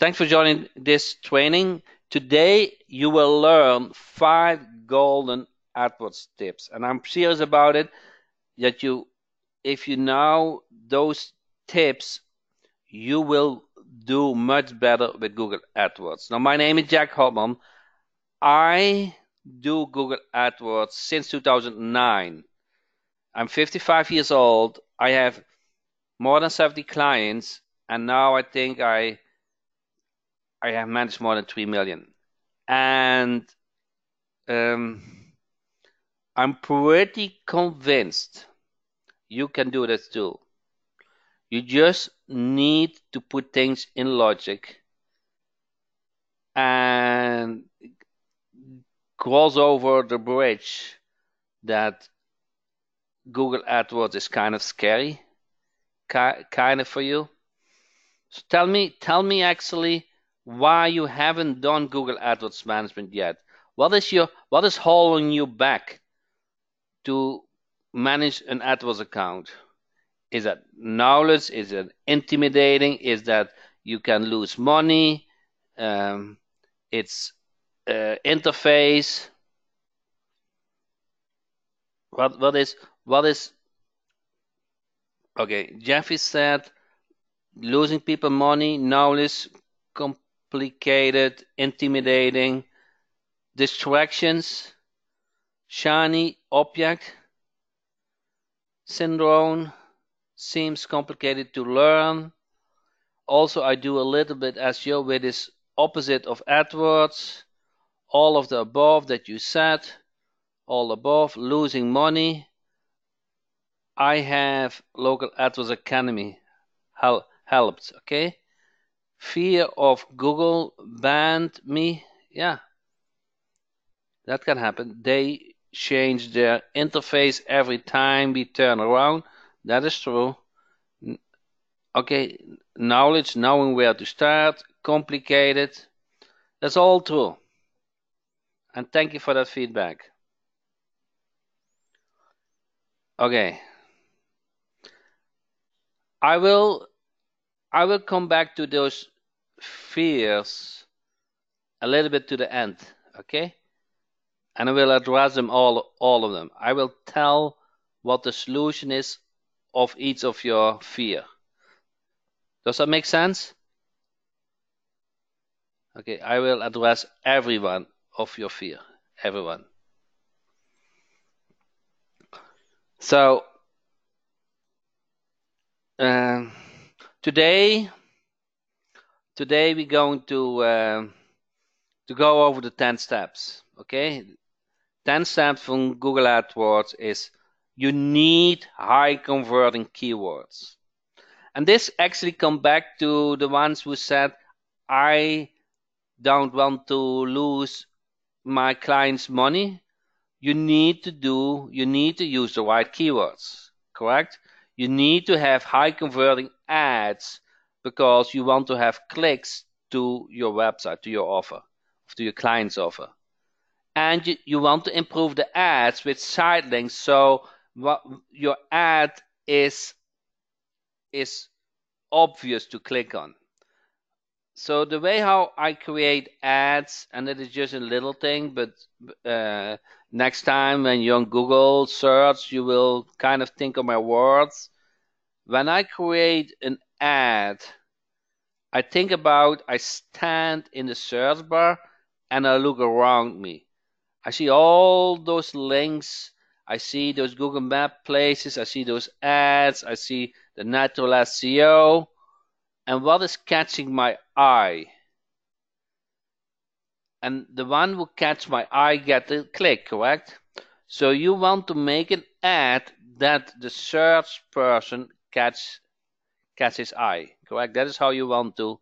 Thanks for joining this training. Today you will learn 5 golden AdWords tips, and I'm serious about it. That if you know those tips, you will do much better with Google AdWords. Now, my name is Jack Hopman. I do Google AdWords since 2009. I'm 55 years old. I have more than 70 clients, and now I think I have managed more than 3 million. And I'm pretty convinced you can do this too. You just need to put things in logic and cross over the bridge that Google AdWords is kind of scary, kind of for you. So tell me actually why you haven't done Google AdWords management yet. What is holding you back to manage an AdWords account? Is that knowledge? Is it intimidating? Is that you can lose money? It's interface. What is? Okay, Jeffy said losing people money, knowledge, complicated, intimidating, distractions, shiny object syndrome, seems complicated to learn. Also, I do a little bit SEO with this opposite of AdWords. All of the above that you said, all above, losing money. I have local AdWords Academy helped, okay? Fear of Google banned me. Yeah, that can happen. They change their interface every time we turn around. That is true. Okay, knowledge, knowing where to start, complicated. That's all true. And thank you for that feedback. Okay. I will come back to those fears a little bit to the end, okay? And I will address them all of them. I will tell what the solution is of each of your fear. Does that make sense? Okay, I will address every one of your fear. Everyone. So today we're going to go over the 10 steps. Okay, 10 steps from Google AdWords is you need high converting keywords. And this actually comes back to the ones who said, I don't want to lose my clients' money. You need to use the right keywords, correct? You need to have high converting ads because you want to have clicks to your website, to your offer, to your client's offer. And you want to improve the ads with side links so your ad is obvious to click on. So the way how I create ads, and it is just a little thing, but next time when you're on Google search, you will kind of think of my words. When I create an ad, I think about, I stand in the search bar and I look around me. I see all those links. I see those Google Map places. I see those ads. I see the natural SEO. And what is catching my eye? And the one who catch my eye get the click, correct? So you want to make an ad that the search person catch his eye, correct? That is how you want to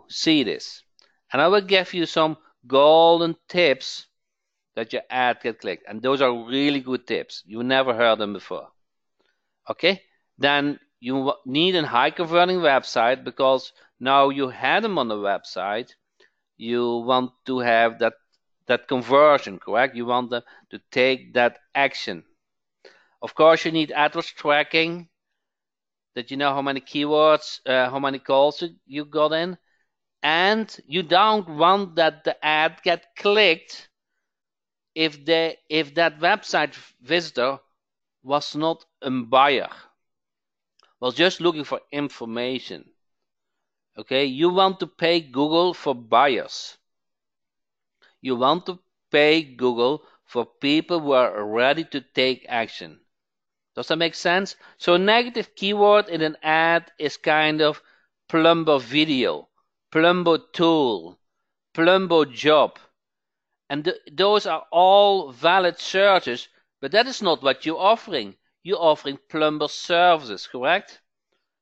see this. And I will give you some golden tips that your ad get clicked. And those are really good tips. You never heard them before. Okay? Then you need a high converting website because now you had them on the website. You want to have that conversion, correct? You want them to take that action. Of course, you need AdWords tracking, that you know how many keywords, how many calls you got in. and you don't want that the ad get clicked if that website visitor was not a buyer, was just looking for information. Okay, you want to pay Google for buyers. You want to pay Google for people who are ready to take action. Does that make sense? So a negative keyword in an ad is kind of plumber video, plumber tool, plumber job. And those are all valid searches, but that is not what you're offering. You're offering plumber services, correct?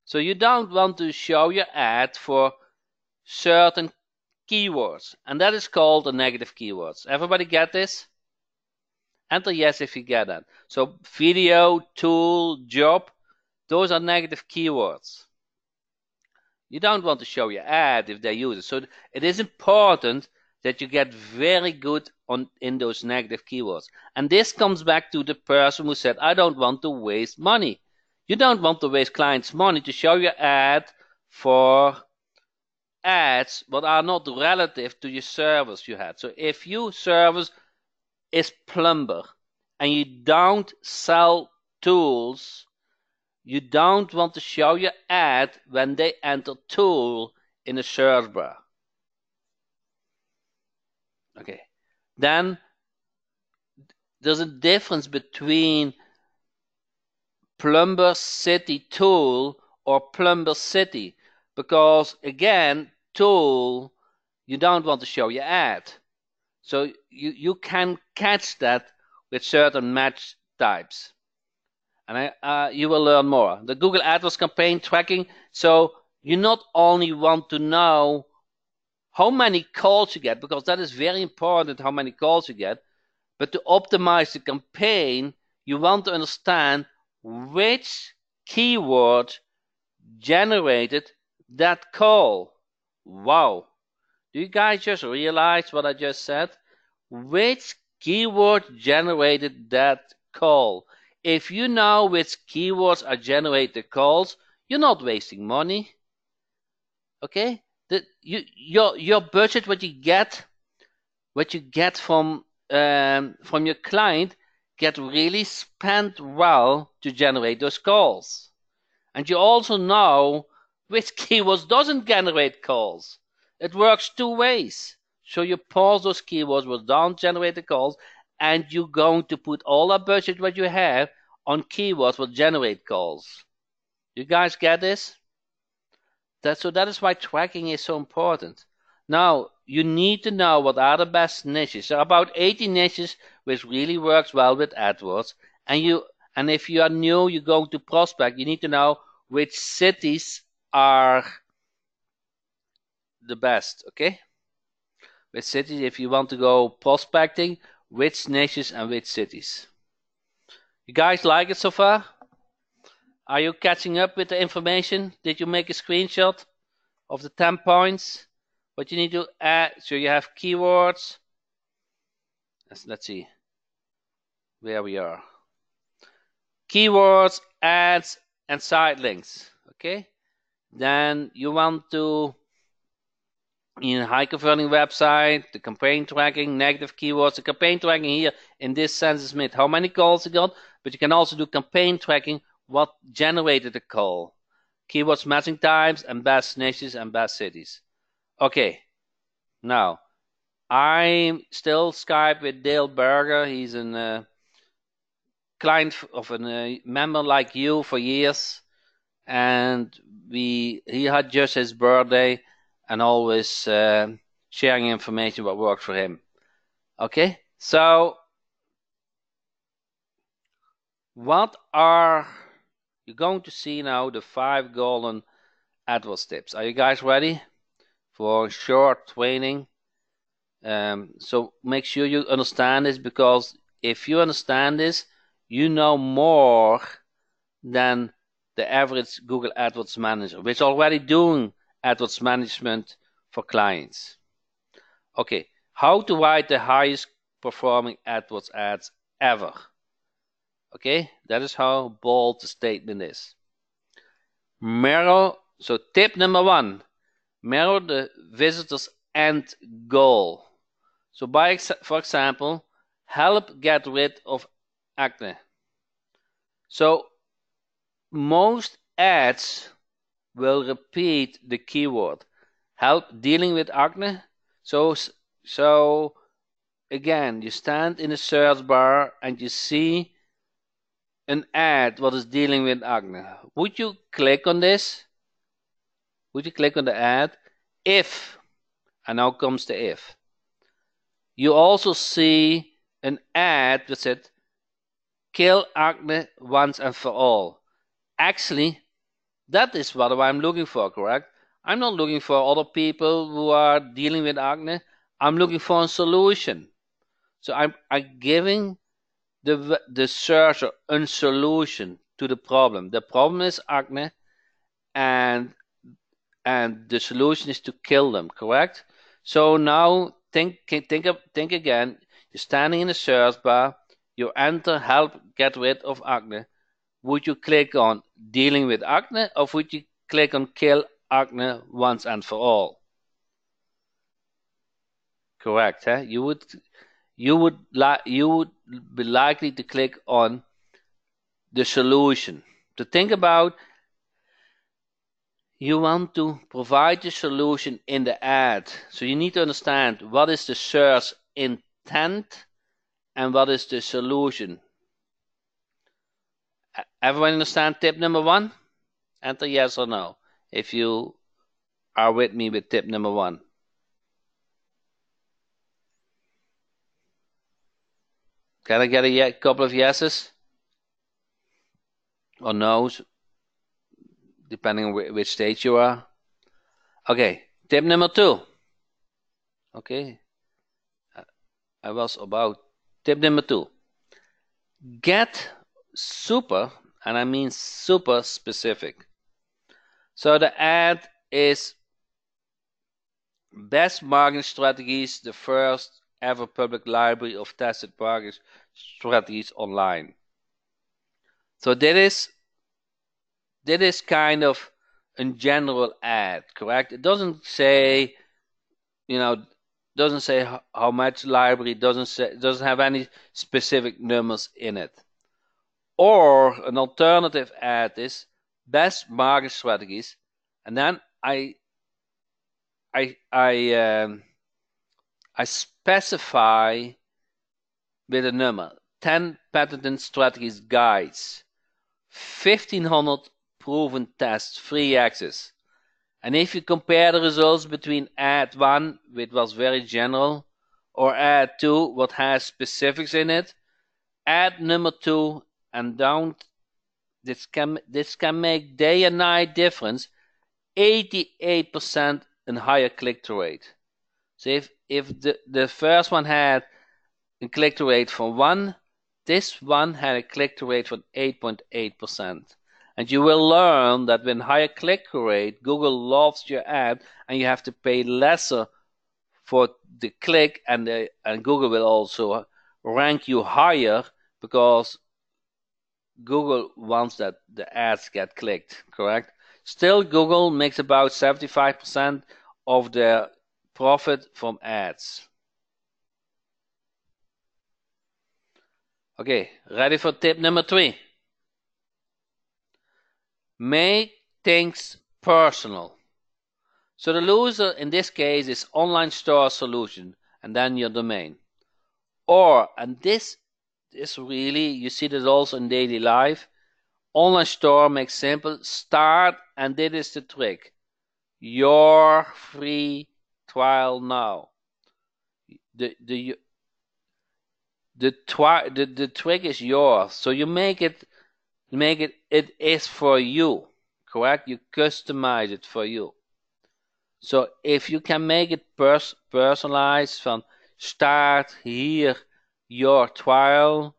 So you don't want to show your ad for certain keywords, and that is called a negative keywords. Everybody get this? Enter yes if you get that. So video, tool, job, those are negative keywords. You don't want to show your ad if they use it. So it is important that you get very good in those negative keywords. And this comes back to the person who said, I don't want to waste money. You don't want to waste clients' money to show your ad for ads but are not relative to your service you had. So if your service is plumber and you don't sell tools, you don't want to show your ad when they enter tool in a search bar. Okay. Then there's a difference between plumber city tool or plumber city, because again, tool, you don't want to show your ad. So you can catch that with certain match types. And you will learn more. The Google AdWords campaign tracking. So you not only want to know how many calls you get, because that is very important, how many calls you get, but to optimize the campaign, you want to understand which keyword generated that call. Wow. Do you guys just realize what I just said? Which keyword generated that call? If you know which keywords are generating calls, you're not wasting money. Okay? Your budget, what you get from your client, get really spent well to generate those calls. And you also know which keywords doesn't generate calls. It works two ways. So you pause those keywords which don't generate the calls, and you're going to put all that budget what you have on keywords will generate calls. You guys get this? That is why tracking is so important. Now, you need to know what are the best niches. There are about 80 niches which really works well with AdWords. And if you are new, you're going to prospect, you need to know which cities are the best, okay? Which cities, if you want to go prospecting, which niches and which cities. You guys like it so far? Are you catching up with the information? Did you make a screenshot of the 10 points? What you need to add, so you have keywords. Let's see where we are. Keywords, ads, and site links. Okay? Then you want to, in high converting website, the campaign tracking, negative keywords. The campaign tracking here in this sense is made how many calls you got, but you can also do campaign tracking, what generated the call. Keywords, matching times, and best niches and best cities. Okay, now I'm still Skype with Dale Berger. He's a client of a member like you for years, and he had just his birthday, and always sharing information what worked for him. Okay, so what are you going to see now? The 5 golden AdWords tips. Are you guys ready for short training? So make sure you understand this, because if you understand this, you know more than the average Google AdWords manager, which is already doing AdWords management for clients. Okay, how to write the highest performing AdWords ads ever. Okay, that is how bold the statement is. Mirror. So tip number 1, Mirror the visitor's end goal. So for example, help get rid of acne. So most ads will repeat the keyword help dealing with acne. So again, you stand in the search bar and you see an ad what is dealing with acne. Would you click on this? Would you click on the ad? If, and now comes the if, you also see an ad that said kill acne once and for all. Actually, that is what I'm looking for, correct? I'm not looking for other people who are dealing with acne. I'm looking for a solution. So I'm giving the searcher a solution to the problem. The problem is acne, and the solution is to kill them, correct? So now think again. You're standing in the search bar. You enter help get rid of acne. Would you click on dealing with acne, or would you click on kill acne once and for all? Correct, huh? You would be likely to click on the solution. To think about, you want to provide the solution in the ad. So you need to understand what is the search intent and what is the solution. Everyone understand tip number 1? Enter yes or no if you are with me with tip number 1. Can I get a couple of yeses or no's, depending on which stage you are? Okay, tip number 2. Okay, I was about tip number 2. Get super, and I mean super specific. So the ad is best marketing strategies, the first ever public library of tested marketing strategies online. So that is kind of a general ad, correct? It doesn't say, doesn't say how much library, doesn't have any specific numbers in it. Or an alternative ad is best market strategies, and then I specify with a number 10 patented strategies guides, 1500 proven tests, free access. And if you compare the results between ad 1, which was very general, or ad 2, what has specifics in it, ad number 2 and down, this can make day and night difference. 88% and higher click-through rate. So if the first one had a click-through rate from 1, this one had a click-through rate from 8.8%. And you will learn that with higher click-through rate, Google loves your ad, and you have to pay lesser for the click, and Google will also rank you higher because Google wants that the ads get clicked, correct? Still, Google makes about 75% of their profit from ads. Okay, ready for tip number 3? Make things personal. So the loser in this case is online store solution and then your domain. Or, and this is really, you see this also in daily life, online store makes simple, start, and this is the trick. Your free trial now. The trick is yours. So you make it is for you, correct? You customize it for you. So if you can make it personalized from start here your trial,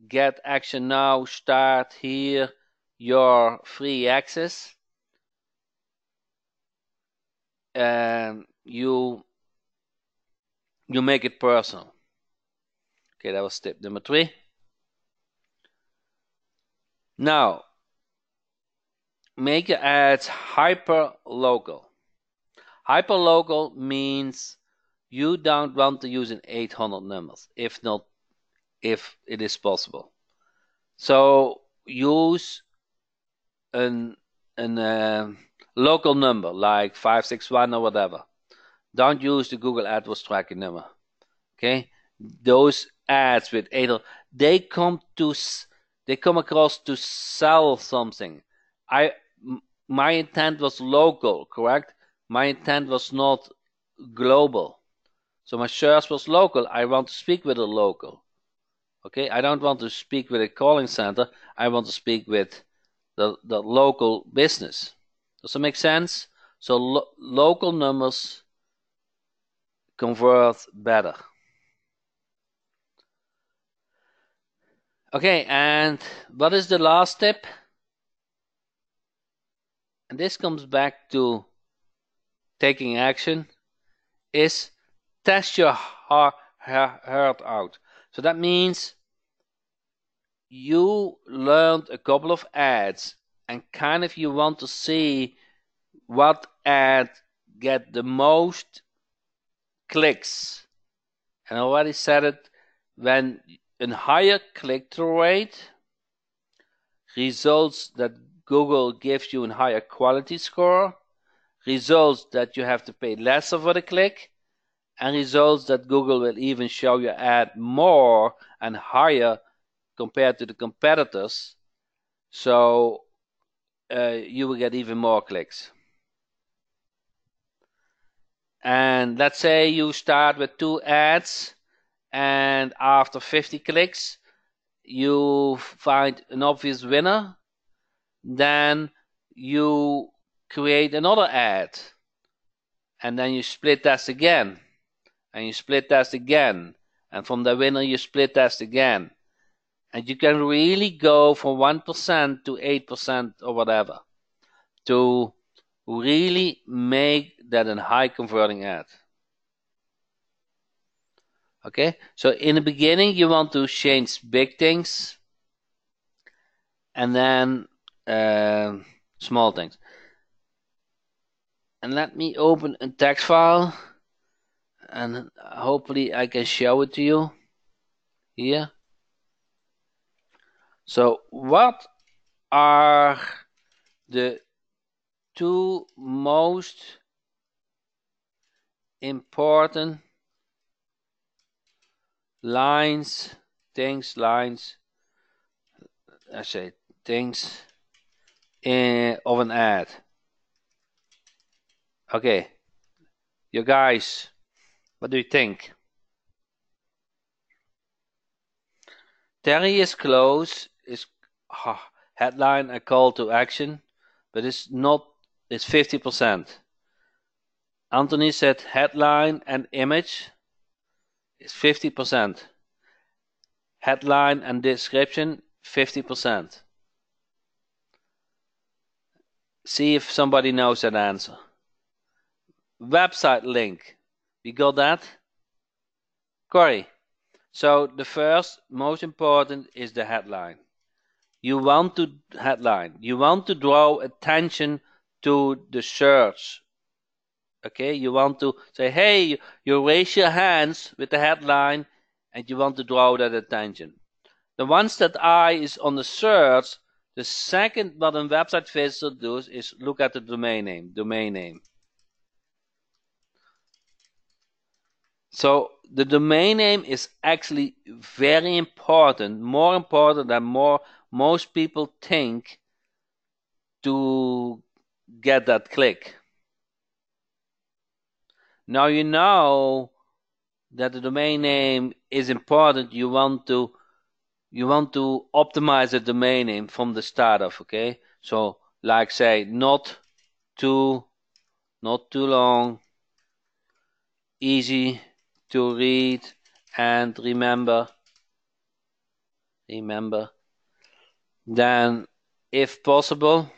get action now, start here your free access, and you make it personal. Okay, that was tip number 3. Now, make your ads hyper local. Hyperlocal means you don't want to use an 800 numbers, if it is possible. So use an local number like 561 or whatever. Don't use the Google AdWords tracking number. Okay, those ads with 800, they come across to sell something. My intent was local, correct? My intent was not global. So my search was local. I want to speak with a local. Okay, I don't want to speak with a calling center. I want to speak with the local business. Does that make sense? So local numbers convert better. Okay, and what is the last tip? And this comes back to taking action, is test your heart out. So that means you learned a couple of ads and kind of you want to see what ad get the most clicks. And I already said it, when a higher click-through rate results that Google gives you a higher quality score, results that you have to pay less for the click, and results that Google will even show your ad more and higher compared to the competitors, so you will get even more clicks. And let's say you start with 2 ads, and after 50 clicks you find an obvious winner, then you create another ad, and then you split test again, and you split test again, and from the winner you split test again, and you can really go from 1% to 8% or whatever to really make that a high converting ad. Okay, so in the beginning you want to change big things, and then small things. And let me open a text file, and hopefully I can show it to you here. So what are the 2 most important lines of an ad? Okay, you guys, what do you think? Terry is close is headline a call to action, but it's 50%. Anthony said headline and image is 50%. Headline and description 50%. See if somebody knows that answer. Website link, we got that? Corey. So the first most important is the headline. You want to draw attention to the search. Okay, you want to say, hey, you raise your hands with the headline, and you want to draw that attention. The once that eye is on the search, the second what a website visitor does is look at the domain name. So the domain name is actually very important, more important than most people think, to get that click. Now you know that the domain name is important. You want to optimize the domain name from the start of, okay? So like say not too long, easy to read and remember. Then if possible,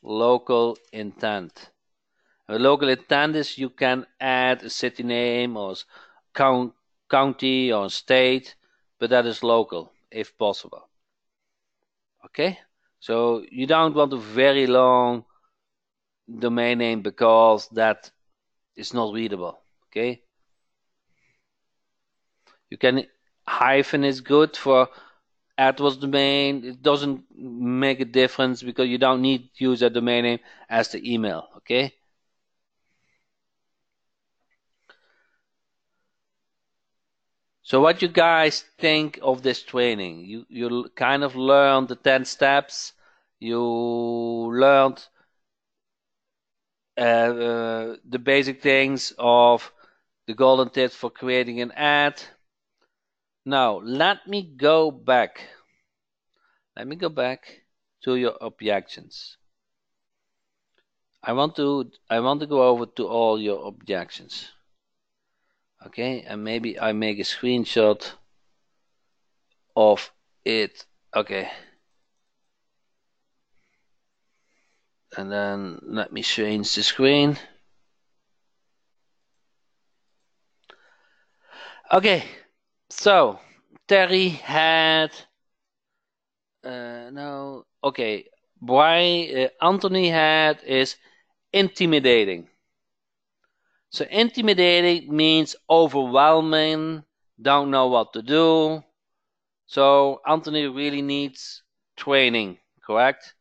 local intent. A local intent is you can add a city name or county or state, but that is local if possible. Okay, so you don't want a very long domain name because that is not readable. Okay, you can hyphen is good for AdWords domain. It doesn't make a difference because you don't need to use that domain name as the email. Okay. So what you guys think of this training? You kind of learned the 10 steps. You learned the basic things of the golden tips for creating an ad. Now let me go back. Let me go back to your objections. I want to go over to all your objections. Okay, and maybe I make a screenshot of it. Okay. And then let me change the screen. Okay, so Terry had no. Okay, why Anthony had is intimidating. So intimidating means overwhelming, don't know what to do. So Anthony really needs training, correct?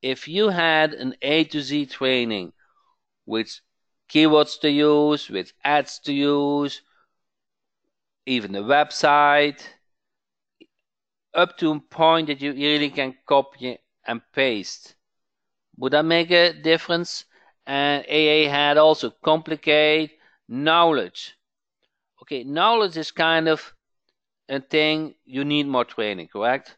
If you had an A to Z training with keywords to use, with ads to use, even the website, up to a point that you really can copy and paste. Would that make a difference? And AA had also complicate knowledge. Okay, knowledge is kind of a thing you need more training, correct?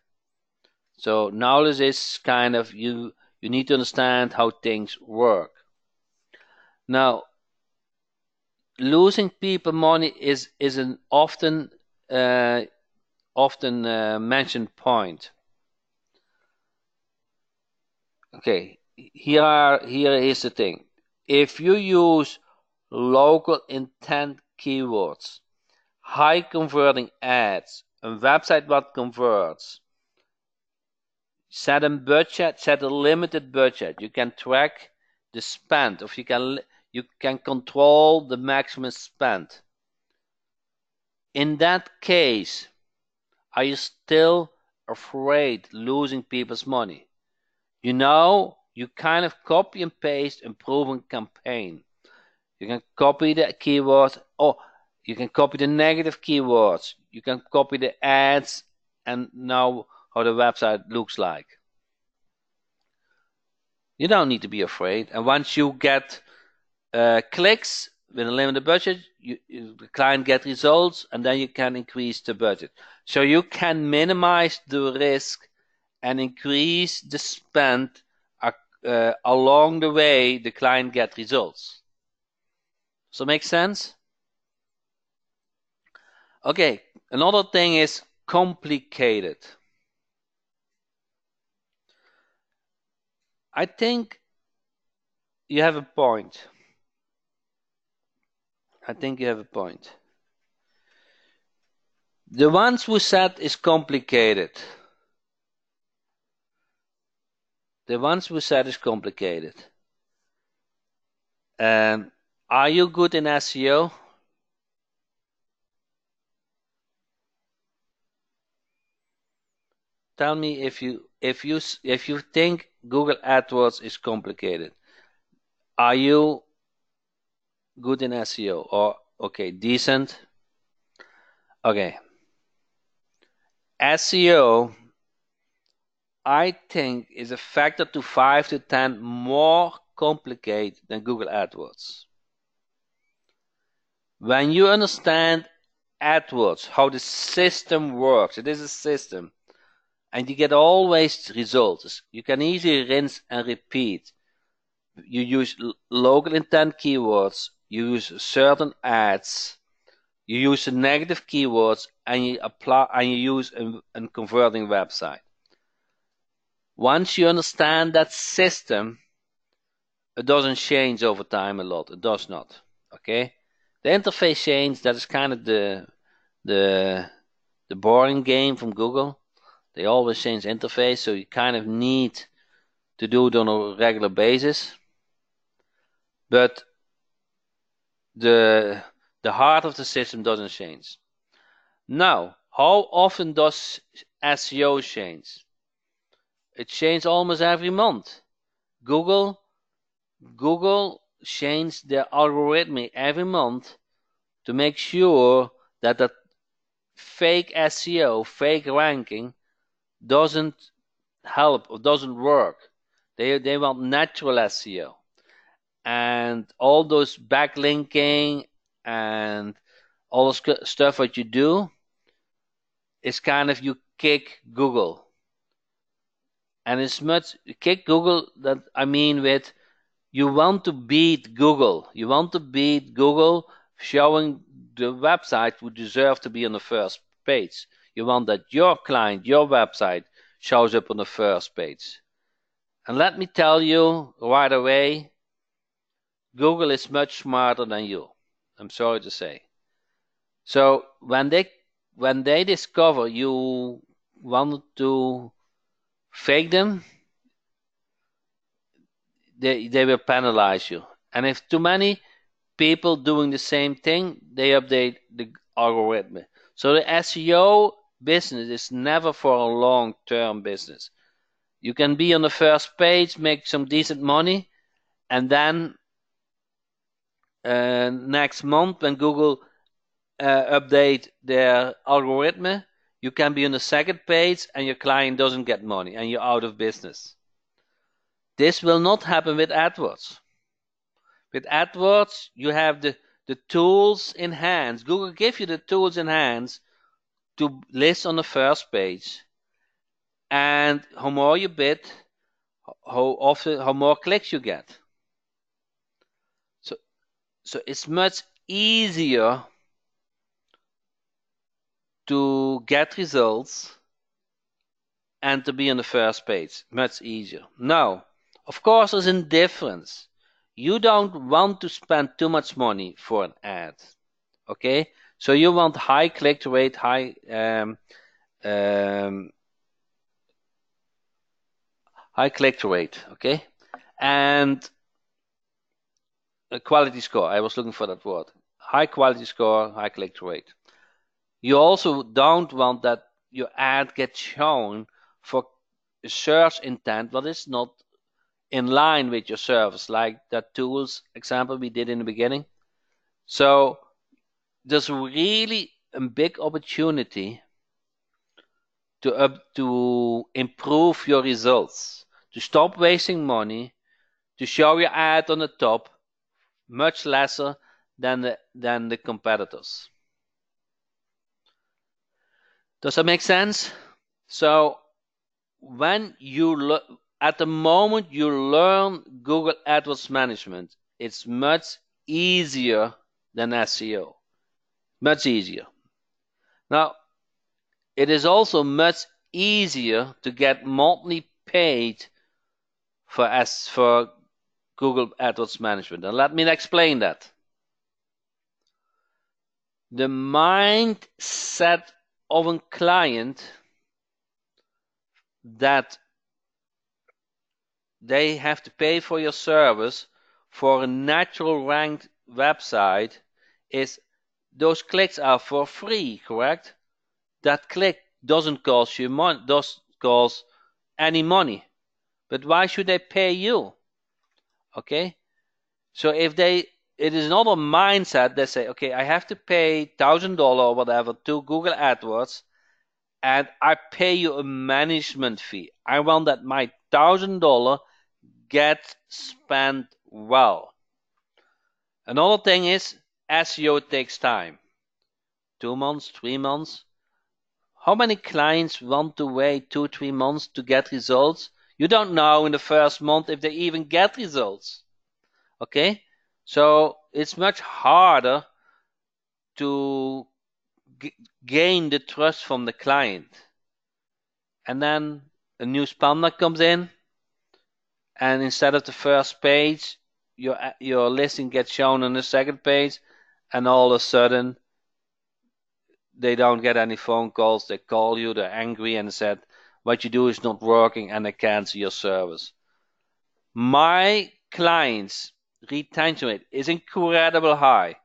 So knowledge is kind of you need to understand how things work. Now, losing people money is an often mentioned point. Okay, here is the thing. If you use local intent keywords, high converting ads, a website that converts, set a budget, set a limited budget. You can track the spend, or you can control the maximum spend. In that case, are you still afraid losing people's money? You know, you kind of copy and paste a proven campaign. You can copy the keywords, or you can copy the negative keywords. You can copy the ads and know how the website looks like. You don't need to be afraid. And once you get clicks with a limited budget, the client get results, and then you can increase the budget. So you can minimize the risk and increase the spend along the way the client get results. Does that make sense? Okay, another thing is complicated. I think you have a point. I think you have a point. The ones who said is complicated. The ones who said is complicated. Are you good in SEO? Tell me if you think Google AdWords is complicated. Are you good in SEO or okay, decent? Okay. SEO, I think, is a factor to 5 to 10 more complicated than Google AdWords. When you understand AdWords, how the system works, it is a system, and you get always results. You can easily rinse and repeat. You use local intent keywords, you use certain ads, you use the negative keywords, and you use a converting website. Once you understand that system, it doesn't change over time a lot. It does not. Okay, the interface change, that is kind of the boring game from Google. They always change interface, so you kind of need to do it on a regular basis. but the heart of the system doesn't change. Now, how often does SEO change? It changes almost every month. Google changes their algorithm every month to make sure that that fake SEO, fake ranking doesn't help or doesn't work. They want natural SEO. And all those backlinking and all the stuff that you do is kind of you kick Google. And it's much kick Google that I mean with you want to beat Google. You want to beat Google showing the website would deserve to be on the first page. You want that your client, your website shows up on the first page. And let me tell you right away, Google is much smarter than you. I'm sorry to say. So when they discover you want to fake them, they will penalize you. And if too many people doing the same thing, they update the algorithm. So the SEO business is never for a long-term business. You can be on the first page, make some decent money, and then next month when Google update their algorithm, you can be on the second page and your client doesn't get money and you're out of business. This will not happen with AdWords. With AdWords, you have the tools in hands. Google gives you the tools in hands to list on the first page. And how more you bid, how more clicks you get. So it's much easier to get results and to be on the first page. Much easier. Now, of course, there's a difference. You don't want to spend too much money for an ad. Okay? So you want high click rate, high click rate, okay? And a quality score. I was looking for that word. High quality score, high click rate. You also don't want that your ad gets shown for search intent but it's not in line with your service, like that tools example we did in the beginning. So there's really a big opportunity to improve your results, to stop wasting money, to show your ad on the top much lesser than the competitors. Does that make sense? So when you at the moment you learn Google AdWords management, it's much easier than SEO. Much easier. Now, it is also much easier to get monthly paid for Google AdWords management. And let me explain that. The mindset of a client that they have to pay for your service for a natural ranked website is those clicks are for free, correct? That click doesn't cost you money, doesn't cost any money. But why should they pay you? Okay? So if it is not a mindset that say, okay, I have to pay $1,000 or whatever to Google AdWords and I pay you a management fee. I want that my $1,000 get spent well. Another thing is SEO takes time. 2 months, 3 months. How many clients want to wait 2-3 months to get results? You don't know in the first month if they even get results. Okay? So it's much harder to gain the trust from the client. And then a new spammer comes in, and instead of the first page, your listing gets shown on the second page, and all of a sudden they don't get any phone calls. They call you, they're angry, and said what you do is not working, and they cancel your service. My clients retention rate is incredibly high.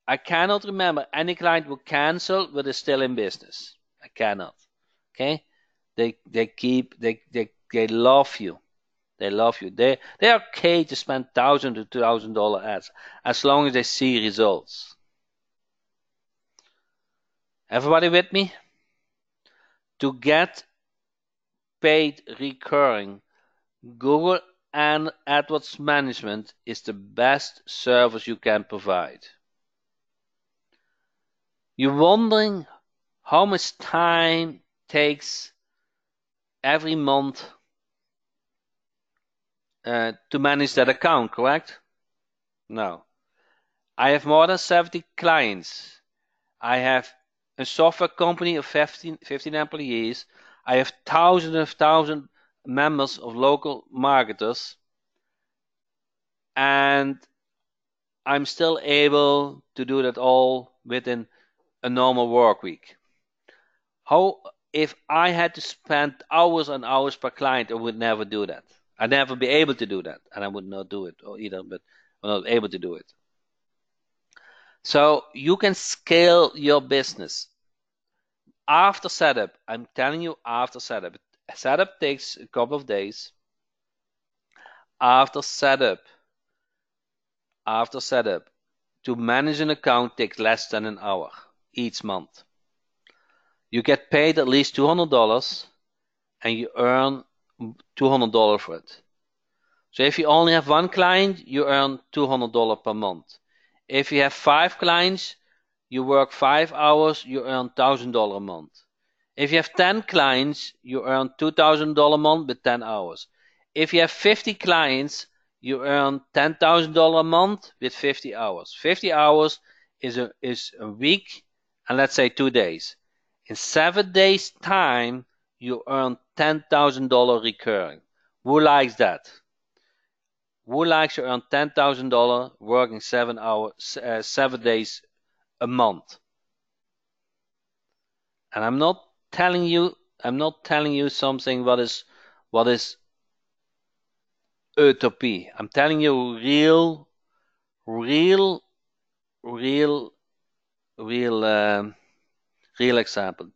I cannot remember any client who canceled but is still in business. I cannot. Okay? They love you. They love you. They're okay to spend $1,000 to $2,000 ads as long as they see results. Everybody with me? To get paid recurring, Google and AdWords management is the best service you can provide. You're wondering how much time takes every month to manage that account, correct? No. I have more than 70 clients. I have a software company of 15 employees. I have thousands members of local marketers, and I'm still able to do that all within a normal work week. If I had to spend hours and hours per client, I would never do that. I'd never be able to do that, and I would not do it either, but I'm not able to do it. So you can scale your business. After setup, I'm telling you, after setup. Setup takes a couple of days. After setup, to manage an account takes less than an hour each month. You get paid at least $200 and you earn $200 for it. So if you only have one client, you earn $200 per month. If you have 5 clients, you work 5 hours, you earn $1,000 a month. If you have 10 clients, you earn $2,000 a month with 10 hours. If you have 50 clients, you earn $10,000 a month with 50 hours. 50 hours is a week, and let's say 2 days. In 7 days' time, you earn $10,000 recurring. Who likes that? Who likes to earn $10,000 working 7 days a month? And I'm not telling you something what is utopia. I'm telling you real example.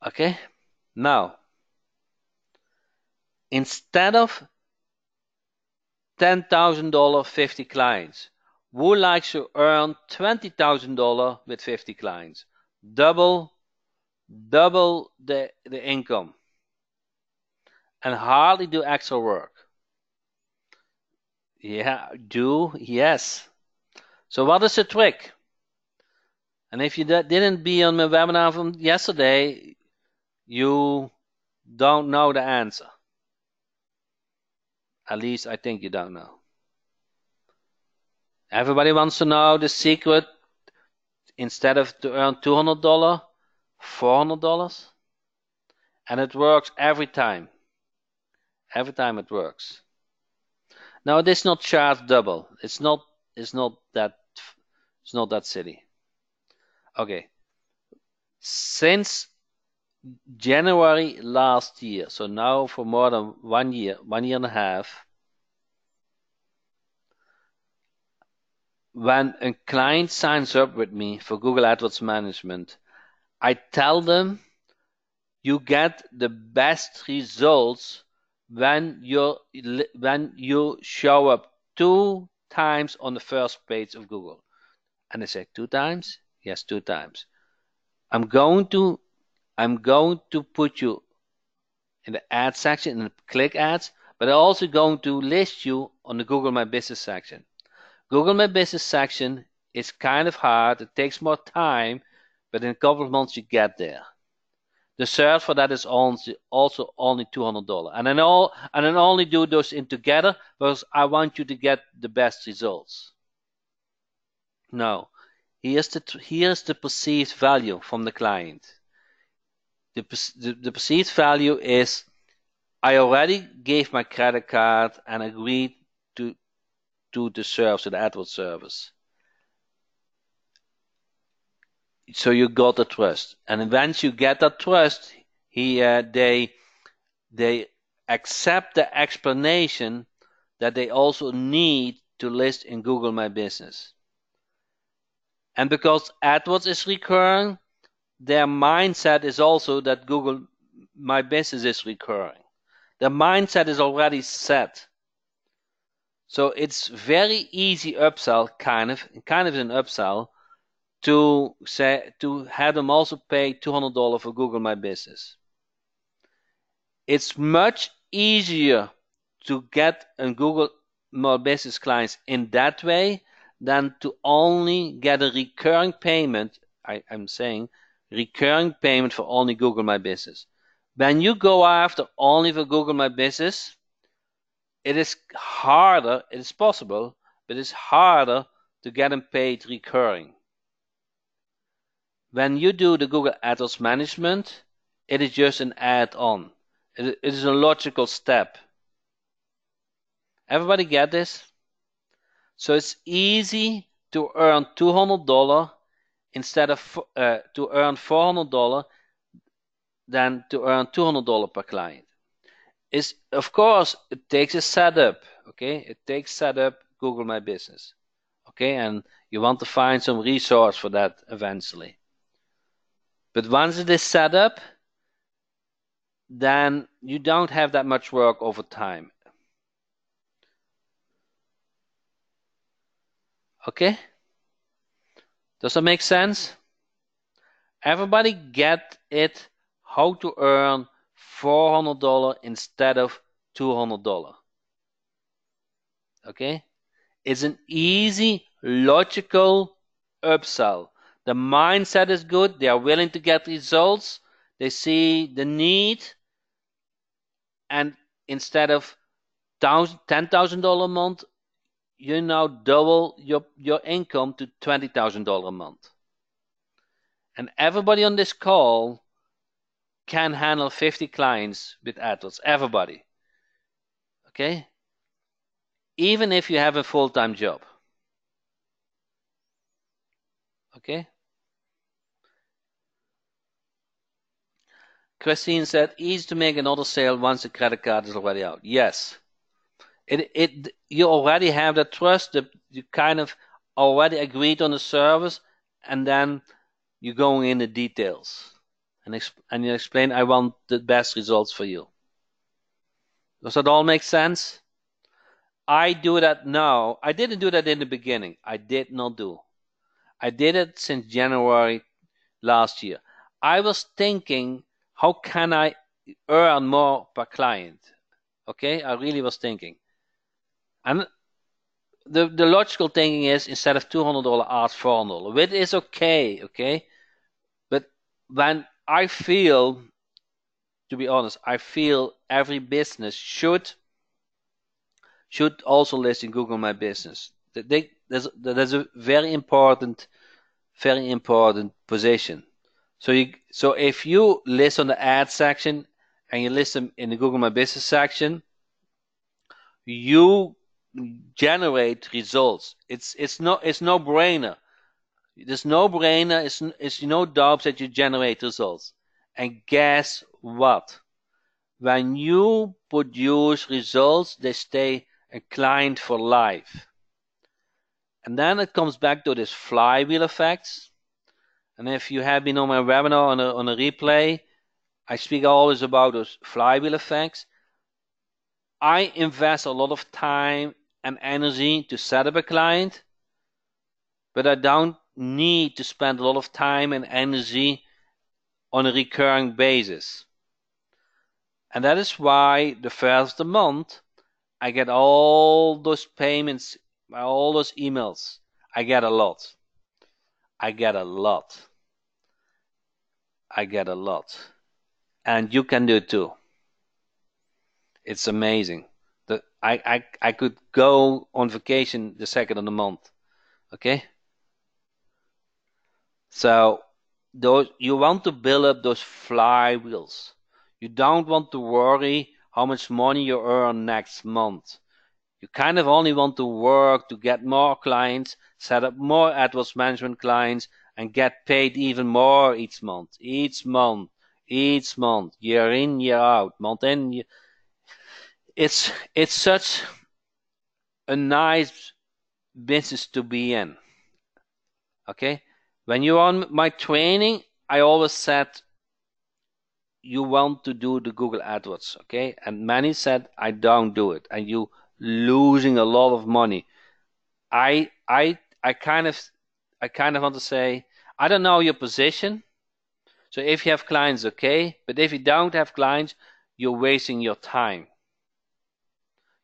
Okay? Now, instead of $10,000, 50 clients, who likes to earn $20,000 with 50 clients? Double the income and hardly do extra work. Yes. So what is the trick? And if you didn't be on my webinar from yesterday, you don't know the answer. At least I think you don't know. Everybody wants to know the secret. Instead of to earn $200, $400, and it works every time. Every time it works. Now it is not charged double. It's not that silly. Okay. Since January last year, so now for more than 1 year, 1 year and a half, when a client signs up with me for Google AdWords management, I tell them you get the best results when you show up 2 times on the first page of Google. And they say 2 times? Yes, 2 times. I'm going to put you in the ad section, in the click ads, but I'm also going to list you on the Google My Business section. Google My Business section is kind of hard. It takes more time, but in a couple of months you get there. The search for that is also only $200. And I only do those in together because I want you to get the best results. Now, here's the perceived value from the client. The perceived value is I already gave my credit card and agreed to the service, to the AdWords service. So you got the trust, and once you get that trust, they accept the explanation that they also need to list in Google My Business. And because AdWords is recurring, their mindset is also that Google My Business is recurring. Their mindset is already set. So it's very easy upsell, kind of an upsell, to have them also pay $200 for Google My Business. It's much easier to get a Google My Business clients in that way than to only get a recurring payment. I'm saying recurring payment for only Google My Business. When you go after only for Google My Business, it is harder, it is possible, but it's harder to get them paid recurring. When you do the Google AdWords management, it is just an add-on. It is a logical step. Everybody get this? So it's easy to earn $200 instead of to earn $400 than to earn $200 per client. Of course, it takes a setup. Okay, it takes setup Google My Business. Okay, and you want to find some resource for that eventually. But once it is set up, then you don't have that much work over time. Okay? Does that make sense? Everybody get it how to earn $400 instead of $200. Okay? It's an easy, logical upsell. The mindset is good. They are willing to get results. They see the need. And instead of $10,000 a month, you now double your income to $20,000 a month. And everybody on this call can handle 50 clients with AdWords. Everybody. Okay? Even if you have a full-time job. Okay? Christine said, easy to make another sale once the credit card is already out. Yes. You already have that trust, that you kind of already agreed on the service, and then you go in the details and you explain, I want the best results for you. Does that all make sense? I do that now. I didn't do that in the beginning. I did not do. I did it since January last year. I was thinking, how can I earn more per client? Okay, I really was thinking. And the logical thinking is, instead of $200, ask $400, which is okay, okay? But when I feel, to be honest, I feel every business should also list in Google My Business. There's a very important position. So if you list on the ad section and you list them in the Google My Business section, you generate results. It's no brainer. There's no brainer. It's no doubt that you generate results. And guess what? When you produce results, they stay a client for life. And then it comes back to this flywheel effects. And if you have been on my webinar on a replay, I speak always about those flywheel effects. I invest a lot of time and energy to set up a client, but I don't need to spend a lot of time and energy on a recurring basis. And that is why the first of the month, I get all those payments, all those emails. I get a lot. I get a lot. I get a lot. And you can do it too. It's amazing. I could go on vacation the second of the month. Okay? So you want to build up those flywheels. You don't want to worry how much money you earn next month. You kind of only want to work to get more clients, set up more AdWords management clients, and get paid even more each month, year in, year out, month in. It's such a nice business to be in. Okay, when you're on my training, I always said you want to do the Google AdWords, okay? And many said I don't do it, and you losing a lot of money. I kind of want to say I don't know your position. So if you have clients, okay, but if you don't have clients, you're wasting your time.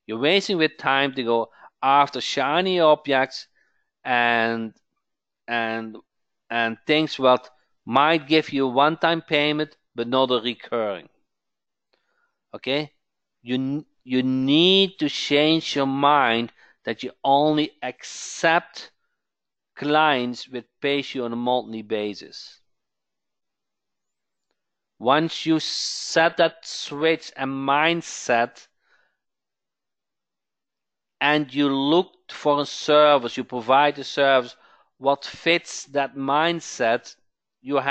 You're wasting with time to go after shiny objects and and and things what might give you a one-time payment but not a recurring. Okay, you need to change your mind that you only accept clients with pays you on a monthly basis. Once you set that switch and mindset and you look for a service, you provide a service what fits that mindset, you're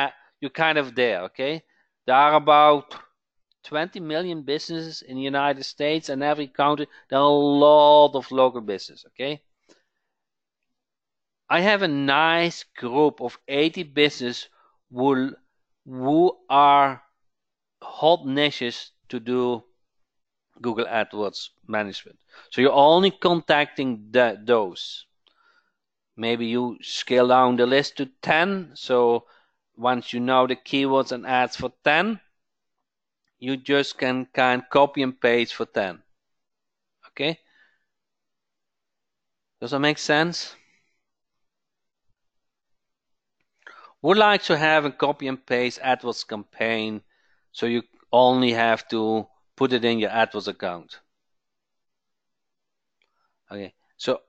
kind of there, okay? There are about 20 million businesses in the United States, and every country there are a lot of local business, okay? I have a nice group of 80 businesses who are hot niches to do Google AdWords management. So you're only contacting those. Maybe you scale down the list to 10. So once you know the keywords and ads for 10, you just can copy and paste for 10. Okay? Does that make sense? Would like to have a copy and paste AdWords campaign so you only have to put it in your AdWords account. Okay, so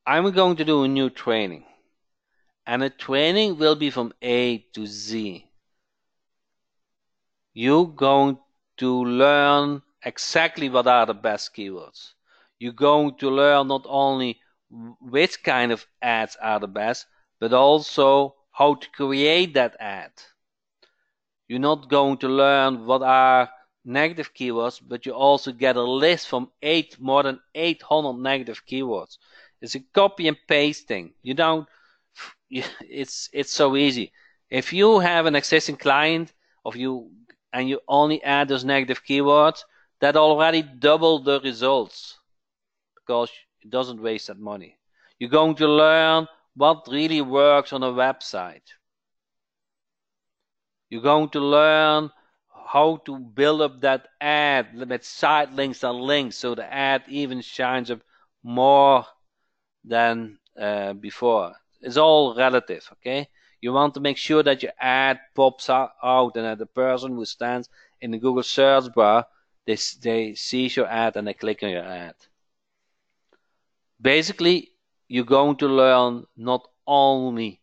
I'm going to do a new training, and the training will be from A to Z. You're going to learn exactly what are the best keywords. You're going to learn not only which kind of ads are the best, but also how to create that ad. You're not going to learn what are negative keywords, but you also get a list from more than 800 negative keywords. It's a copy and paste thing. You don't. It's so easy. If you have an existing client of you and you only add those negative keywords, that already double the results because it doesn't waste that money. You're going to learn what really works on a website. You're going to learn how to build up that ad with side links and links so the ad even shines up more than before. It's all relative, okay? You want to make sure that your ad pops out and that the person who stands in the Google search bar, they see your ad and they click on your ad. Basically, you're going to learn not only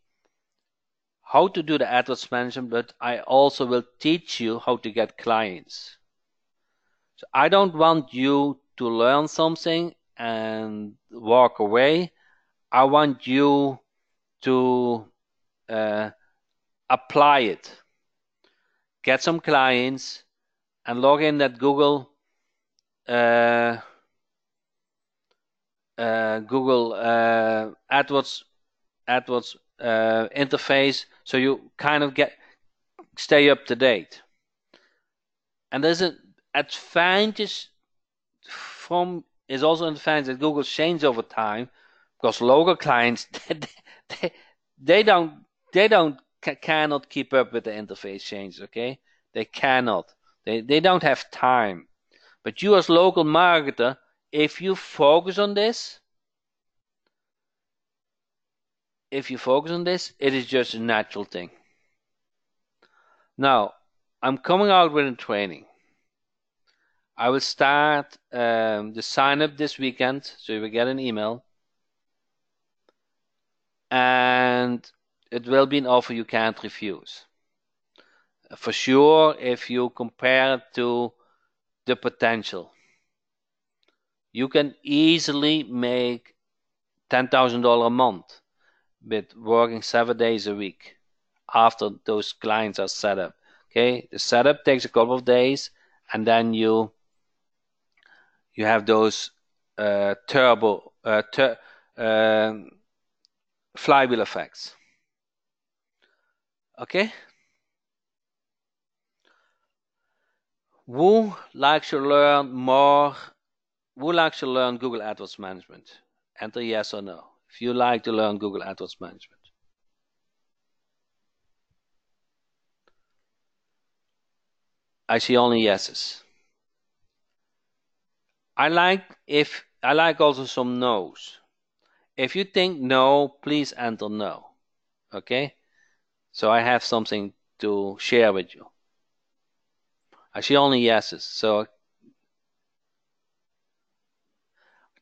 how to do the AdWords management, but I also will teach you how to get clients. So I don't want you to learn something and walk away. I want you to apply it, get some clients, and log in that Google AdWords interface, so you kind of stay up to date. And there's an advantage is also an advantage that Google changes over time, because local clients they cannot keep up with the interface changes. Okay, they cannot. They don't have time. But you as local marketer, if you focus on this, it is just a natural thing. Now, I'm coming out with a training. I will start the sign up this weekend, so you will get an email. And it will be an offer you can't refuse. For sure, if you compare it to the potential, you can easily make $10,000 a month with working 7 days a week after those clients are set up. Okay, the setup takes a couple of days, and then you have those turbo flywheel effects. Okay? Who likes to learn more? Who likes to learn Google AdWords management? Enter yes or no if you like to learn Google AdWords management. I see only yeses. I like also some no's. If you think no, please enter no. Okay? So I have something to share with you. I see only yeses. So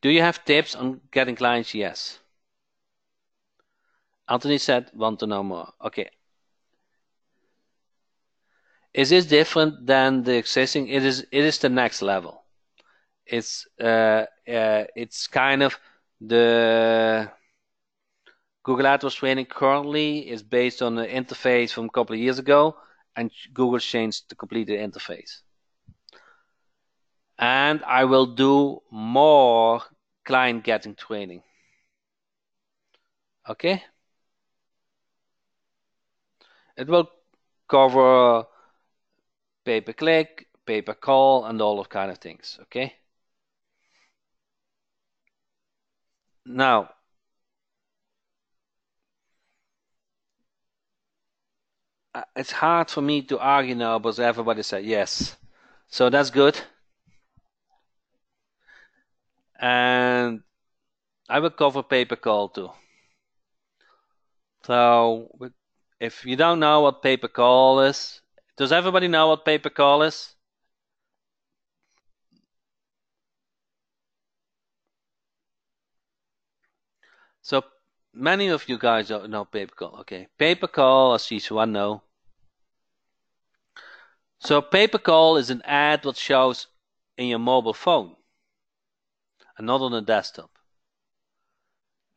do you have tips on getting clients? Yes. Anthony said want to know more. Okay. Is this different than the existing? It is the next level. It's kind of the Google AdWords training currently is based on the interface from a couple of years ago, and Google changed the complete interface. And I will do more client getting training. Okay? It will cover pay-per-click, pay-per-call, and all those kind of things. Okay? Now, it's hard for me to argue now because everybody said yes. So that's good. And I will cover pay-per-call too. So if you don't know what pay-per-call is, does everybody know what pay-per-call is? So many of you guys don't know pay-per-call. Okay, pay-per-call, I see one no. So pay-per-call is an ad that shows in your mobile phone and not on the desktop.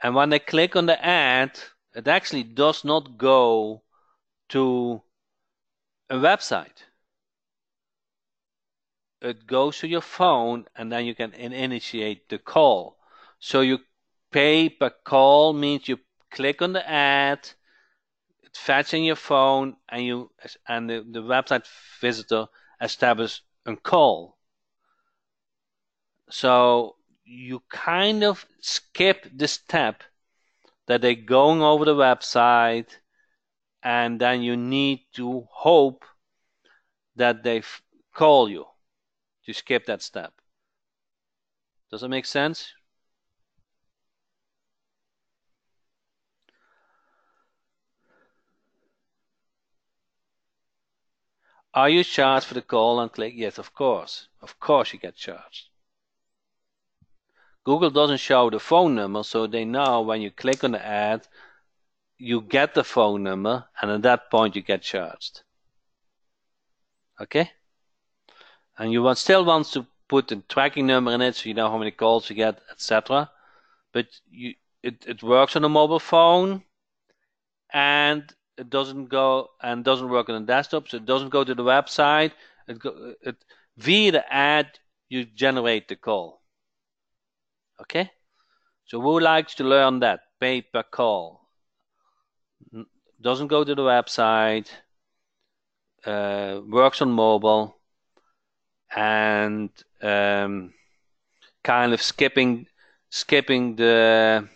And when they click on the ad, it actually does not go to a website. It goes to your phone and then you can initiate the call. So you pay per call means you click on the ad, it's fetching your phone, and the website visitor establishes a call. So you kind of skip the step that they're going over the website, and then you need to hope that they call you. You skip that step. Does it make sense? Are you charged for the call and click? Yes, of course. Of course you get charged. Google doesn't show the phone number, so they know when you click on the ad, you get the phone number, and at that point you get charged. Okay? And you still want to put the tracking number in it so you know how many calls you get, etc. But it works on a mobile phone, and it doesn't work on the desktop, so it doesn't go to the website. Via the ad, you generate the call. Okay? So who likes to learn that? Pay per call. Doesn't go to the website, works on mobile, and kind of skipping the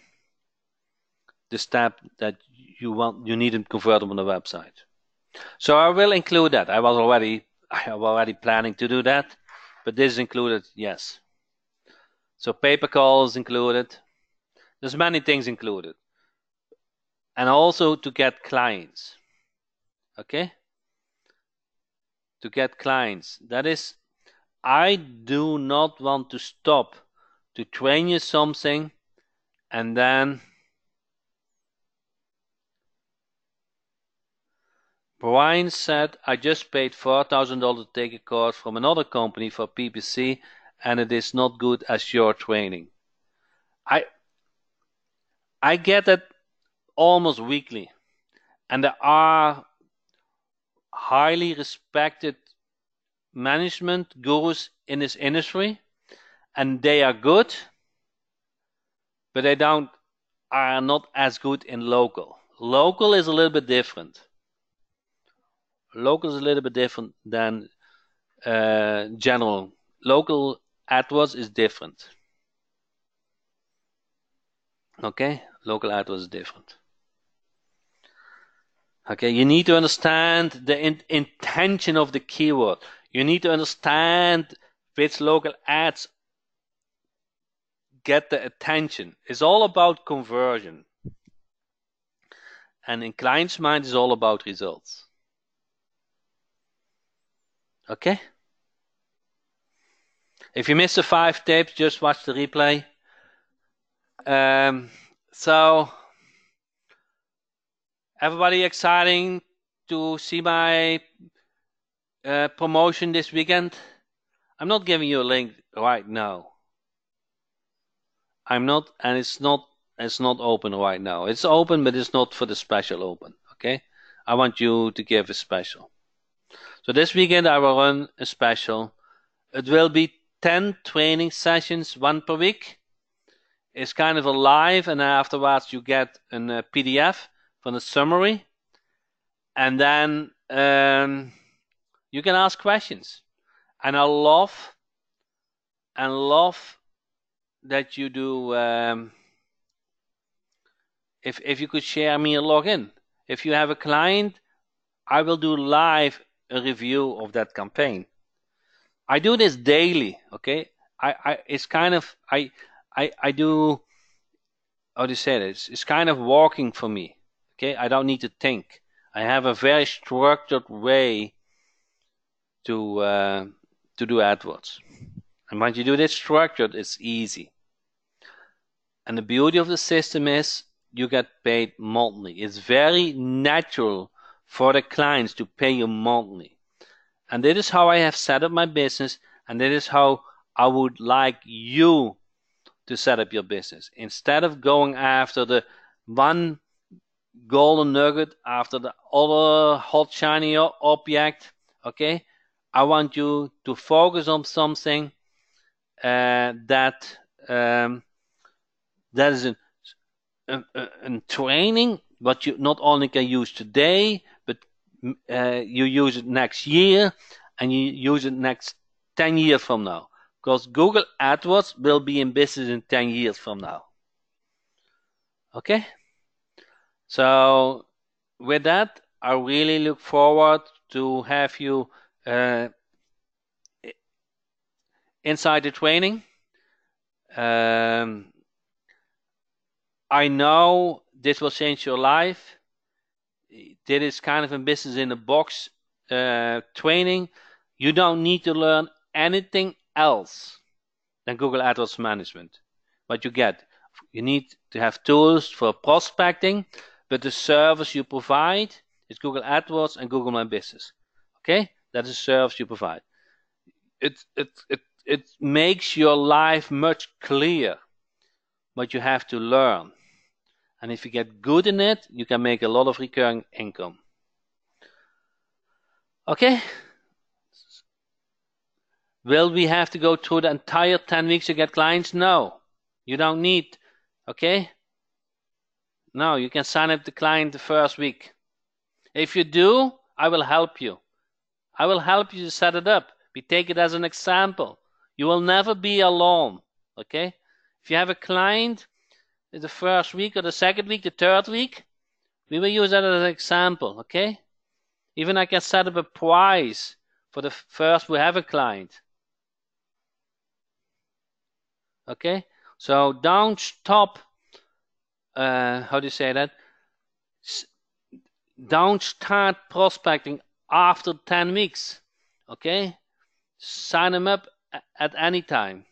step that you need to convert them on the website. So I will include that. I was already planning to do that, but this is included, yes. So pay-per-call is included. There's many things included. And also to get clients. Okay? To get clients. That is, I do not want to stop to train you something and then Brian said, I just paid $4,000 to take a course from another company for PPC and it is not good as your training. I get that almost weekly. And there are highly respected management gurus in this industry, and they are good. but they don't are not as good in local. Local is a little bit different. Local is a little bit different than general. Local AdWords is different. Okay, local AdWords is different. Okay, you need to understand the intention of the keyword. You need to understand which local ads get the attention. It's all about conversion. And in client's mind, it's all about results. Okay? If you missed the 5 tips, just watch the replay. So, everybody exciting to see my promotion this weekend? I'm not giving you a link right now. I'm not, and it's not open right now. It's open, but it's not for the special open. Okay? I want you to give a special. So this weekend I will run a special. It will be 10 training sessions, 1 per week. It's kind of a live, and afterwards you get a PDF from the summary, and then you can ask questions. And I love that you do. If you could share me a login. If you have a client, I will do live a review of that campaign. I do this daily. Okay, it's kind of I do. How do you say this? It's kind of walking for me. Okay, I don't need to think. I have a very structured way to do AdWords. And once you do this structured, it's easy. And the beauty of the system is you get paid monthly. It's very natural for the clients to pay you monthly. And that is how I have set up my business, and that is how I would like you to set up your business. Instead of going after the one golden nugget after the other hot shiny object, okay? I want you to focus on something that is a training what you not only can use today, but you use it next year, and you use it next 10 years from now. Because Google AdWords will be in business in 10 years from now. Okay? So with that, I really look forward to have you inside the training. I know this will change your life. This is kind of a business in a box training. You don't need to learn anything else than Google AdWords management. What you get, you need to have tools for prospecting, but the service you provide is Google AdWords and Google My Business. Okay, that's the service you provide. It makes your life much clearer, but you have to learn. And if you get good in it, you can make a lot of recurring income. Okay? Will we have to go through the entire 10 weeks to get clients? No. You don't need. Okay? No, you can sign up the client the first week. If you do, I will help you. I will help you to set it up. We take it as an example. You will never be alone. Okay? If you have a client the first week or the second week, the third week, we will use that as an example. Okay? Even I can set up a price for the first we have a client. Okay? So don't stop. How do you say that? Don't start prospecting after 10 weeks. Okay? Sign them up at any time.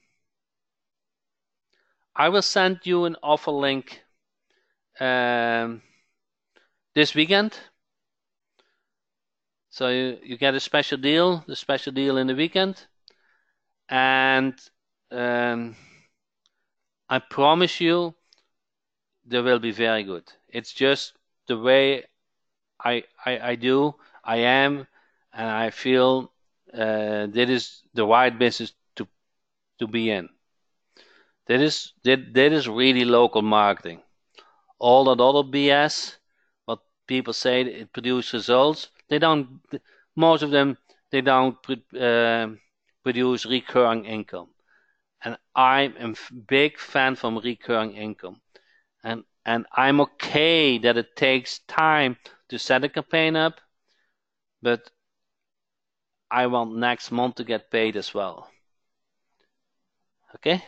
I will send you an offer link this weekend. So you get a special deal, the special deal in the weekend. And I promise you they will be very good. It's just the way I do, I am, and I feel that is the right business to be in. That is really local marketing. All that other BS, what people say it produces results, they don't. Most of them they don't produce recurring income. And I'm a big fan from recurring income. And I'm okay that it takes time to set a campaign up, but I want next month to get paid as well. Okay,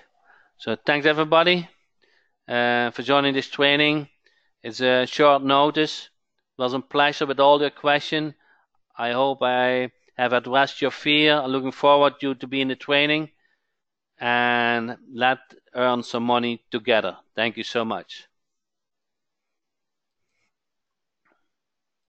so thanks everybody for joining this training. It's a short notice. It was a pleasure with all your questions. I hope I have addressed your fear. I'm looking forward to you to be in the training and let's earn some money together. Thank you so much.